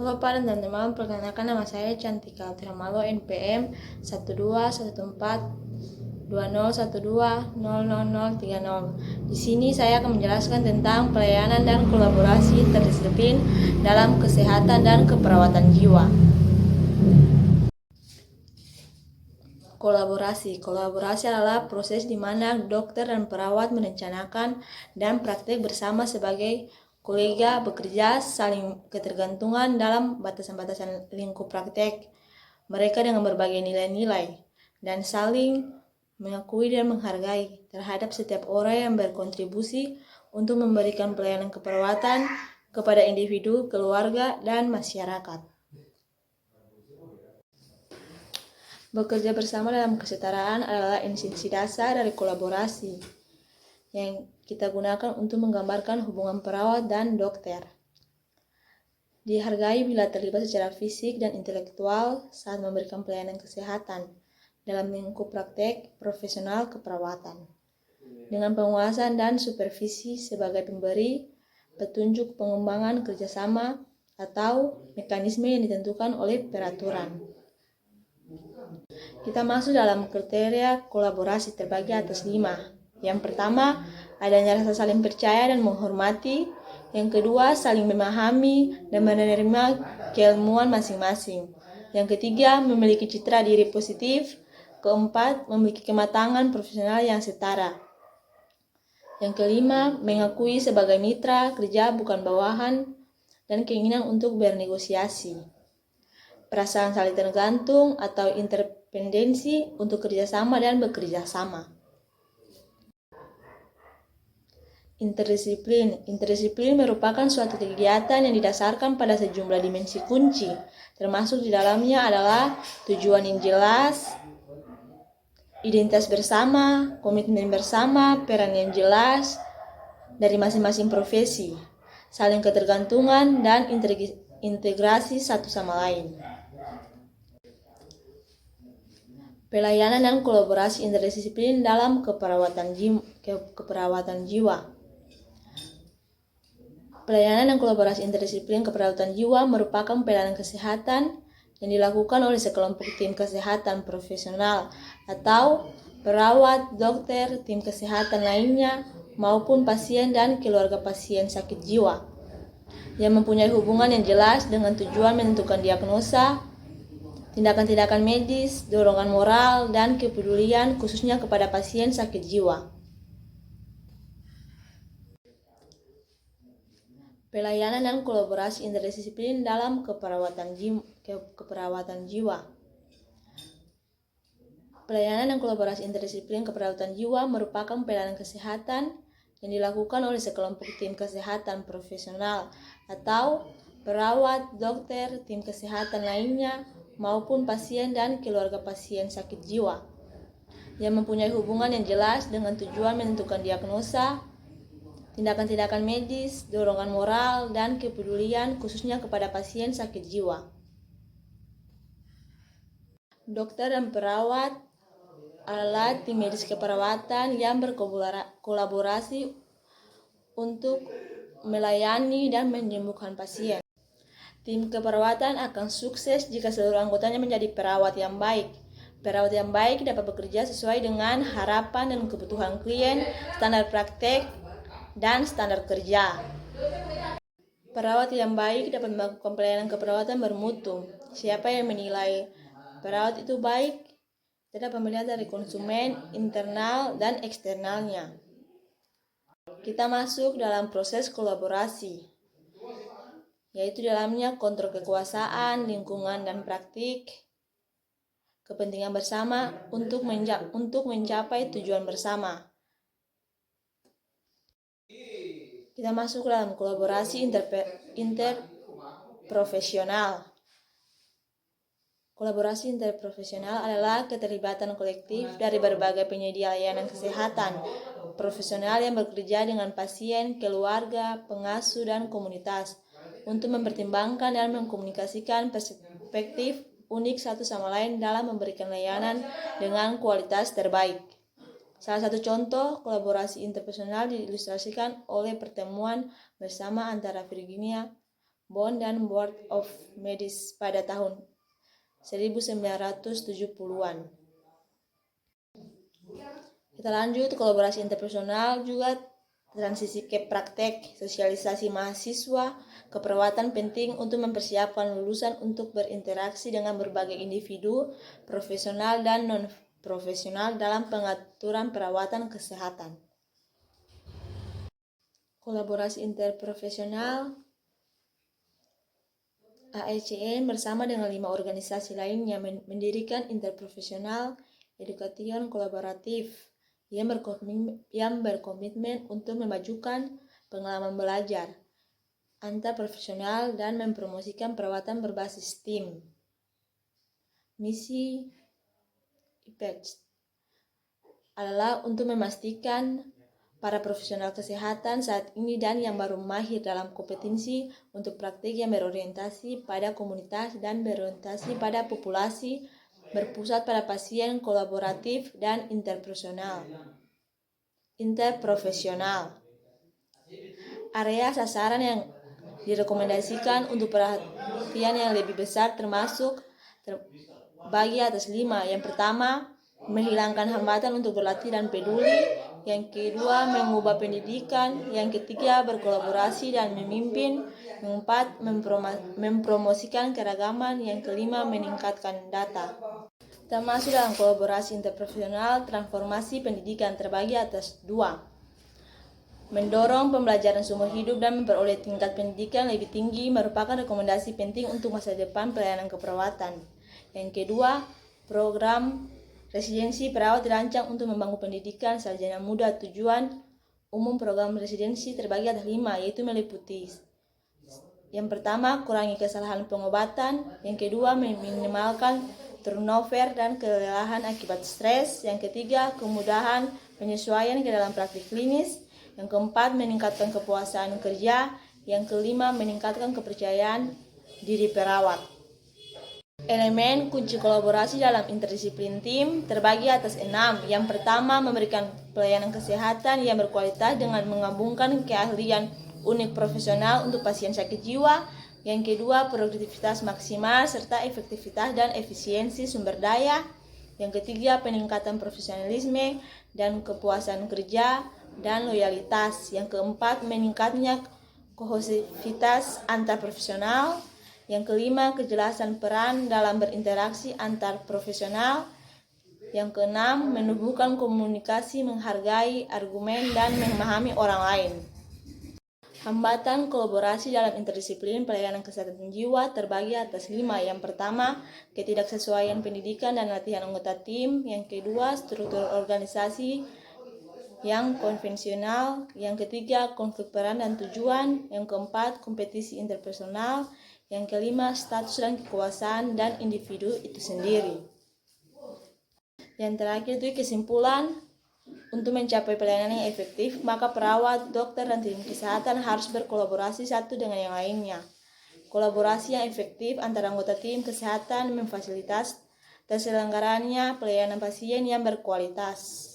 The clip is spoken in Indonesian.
Halo para teman-teman, perkenalkan nama saya Cantika Altramalo NPM 121420120030. Di sini saya akan menjelaskan tentang pelayanan dan kolaborasi interdisiplin dalam kesehatan dan keperawatan jiwa. Kolaborasi adalah proses di mana dokter dan perawat merencanakan dan praktek bersama sebagai kolega bekerja saling ketergantungan dalam batasan-batasan lingkup praktek mereka dengan berbagai nilai-nilai dan saling mengakui dan menghargai terhadap setiap orang yang berkontribusi untuk memberikan pelayanan keperawatan kepada individu, keluarga, dan masyarakat. Bekerja bersama dalam kesetaraan adalah esensi dasar dari kolaborasi yang kita gunakan untuk menggambarkan hubungan perawat dan dokter. Dihargai bila terlibat secara fisik dan intelektual saat memberikan pelayanan kesehatan dalam lingkup praktek profesional keperawatan. Dengan penguasaan dan supervisi sebagai pemberi, petunjuk pengembangan kerjasama atau mekanisme yang ditentukan oleh peraturan. Kita masuk dalam kriteria kolaborasi terbagi atas 5. Yang pertama, adanya rasa saling percaya dan menghormati. Yang kedua, saling memahami dan menerima keilmuan masing-masing. Yang ketiga, memiliki citra diri positif. Keempat, memiliki kematangan profesional yang setara. Yang kelima, mengakui sebagai mitra kerja bukan bawahan dan keinginan untuk bernegosiasi. Perasaan saling tergantung atau interdependensi untuk kerjasama dan bekerja sama. Interdisiplin merupakan suatu kegiatan yang didasarkan pada sejumlah dimensi kunci, termasuk di dalamnya adalah tujuan yang jelas, identitas bersama, komitmen bersama, peran yang jelas dari masing-masing profesi, saling ketergantungan, dan integrasi satu sama lain. Pelayanan dan kolaborasi interdisiplin dalam keperawatan jiwa. Pelayanan dan kolaborasi interdisiplin keperawatan jiwa merupakan pelayanan kesehatan yang dilakukan oleh sekelompok tim kesehatan profesional atau perawat, dokter, tim kesehatan lainnya, maupun pasien dan keluarga pasien sakit jiwa yang mempunyai hubungan yang jelas dengan tujuan menentukan diagnosa, tindakan-tindakan medis, dorongan moral, dan kepedulian khususnya kepada pasien sakit jiwa. Pelayanan dan kolaborasi interdisiplin dalam keperawatan jiwa. Pelayanan dan kolaborasi interdisiplin keperawatan jiwa merupakan pelayanan kesehatan yang dilakukan oleh sekelompok tim kesehatan profesional atau perawat, dokter, tim kesehatan lainnya, maupun pasien dan keluarga pasien sakit jiwa yang mempunyai hubungan yang jelas dengan tujuan menentukan diagnosa, tindakan-tindakan medis, dorongan moral, dan kepedulian khususnya kepada pasien sakit jiwa. Dokter dan perawat adalah tim medis keperawatan yang berkolaborasi untuk melayani dan menyembuhkan pasien. Tim keperawatan akan sukses jika seluruh anggotanya menjadi perawat yang baik. Perawat yang baik dapat bekerja sesuai dengan harapan dan kebutuhan klien, standar praktek, dan standar kerja. Perawat yang baik dapat melakukan pelayanan keperawatan bermutu. Siapa yang menilai perawat itu baik? Tidak melihat dari konsumen, internal, dan eksternalnya. Kita masuk dalam proses kolaborasi, yaitu dalamnya kontrol kekuasaan, lingkungan, dan praktik kepentingan bersama untuk mencapai tujuan bersama. Kita masuk dalam kolaborasi interprofesional. Kolaborasi interprofesional adalah keterlibatan kolektif dari berbagai penyedia layanan kesehatan profesional yang bekerja dengan pasien, keluarga, pengasuh, dan komunitas untuk mempertimbangkan dan mengkomunikasikan perspektif unik satu sama lain dalam memberikan layanan dengan kualitas terbaik. Salah satu contoh kolaborasi interpersonal diilustrasikan oleh pertemuan bersama antara Virginia Bond dan Board of Medis pada tahun 1970-an. Kita lanjut, kolaborasi interpersonal juga transisi ke praktek, sosialisasi mahasiswa, keperawatan penting untuk mempersiapkan lulusan untuk berinteraksi dengan berbagai individu, profesional dan non-profesional dalam pengaturan perawatan kesehatan. Kolaborasi interprofesional AECN bersama dengan 5 organisasi lainnya mendirikan Interprofesional Education Kolaboratif yang berkomitmen untuk memajukan pengalaman belajar antar profesional dan mempromosikan perawatan berbasis tim. Misi IPEX adalah untuk memastikan para profesional kesehatan saat ini dan yang baru mahir dalam kompetensi untuk praktik yang berorientasi pada komunitas dan berorientasi pada populasi, berpusat pada pasien, kolaboratif, dan interprofesional. Area sasaran yang direkomendasikan untuk perhatian yang lebih besar terbagi atas 5. Yang pertama, menghilangkan hambatan untuk berlatih dan peduli. Yang kedua, mengubah pendidikan. Yang ketiga, berkolaborasi dan memimpin. Yang keempat, mempromosikan keragaman. Yang kelima, meningkatkan data. Termasuk dalam kolaborasi interprofesional, transformasi pendidikan terbagi atas 2. Mendorong pembelajaran seumur hidup dan memperoleh tingkat pendidikan lebih tinggi merupakan rekomendasi penting untuk masa depan pelayanan keperawatan. Yang kedua, program residensi perawat dirancang untuk membangun pendidikan sarjana muda. Tujuan umum program residensi terbagi atas 5, yaitu meliputi: yang pertama, kurangi kesalahan pengobatan. Yang kedua, meminimalkan turnover dan kelelahan akibat stres. Yang ketiga, kemudahan penyesuaian ke dalam praktik klinis. Yang keempat, meningkatkan kepuasan kerja. Yang kelima, meningkatkan kepercayaan diri perawat. Elemen kunci kolaborasi dalam interdisiplin tim terbagi atas 6. Yang pertama, memberikan pelayanan kesehatan yang berkualitas dengan menggabungkan keahlian unik profesional untuk pasien sakit jiwa. Yang kedua, produktivitas maksimal serta efektivitas dan efisiensi sumber daya. Yang ketiga, peningkatan profesionalisme dan kepuasan kerja dan loyalitas. Yang keempat, meningkatnya kohesivitas antar profesional. Yang kelima, kejelasan peran dalam berinteraksi antar profesional. Yang keenam, menumbuhkan komunikasi, menghargai argumen, dan memahami orang lain. Hambatan kolaborasi dalam interdisiplin pelayanan kesehatan jiwa terbagi atas 5. Yang pertama, ketidaksesuaian pendidikan dan latihan anggota tim. Yang kedua, struktur organisasi yang konvensional. Yang ketiga, konflik peran dan tujuan. Yang keempat, kompetisi interpersonal. Yang kelima, status dan kekuasaan dan individu itu sendiri. Yang terakhir itu kesimpulan. Untuk mencapai pelayanan yang efektif, maka perawat, dokter, dan tim kesehatan harus berkolaborasi satu dengan yang lainnya. Kolaborasi yang efektif antara anggota tim kesehatan memfasilitasi terselenggaranya pelayanan pasien yang berkualitas.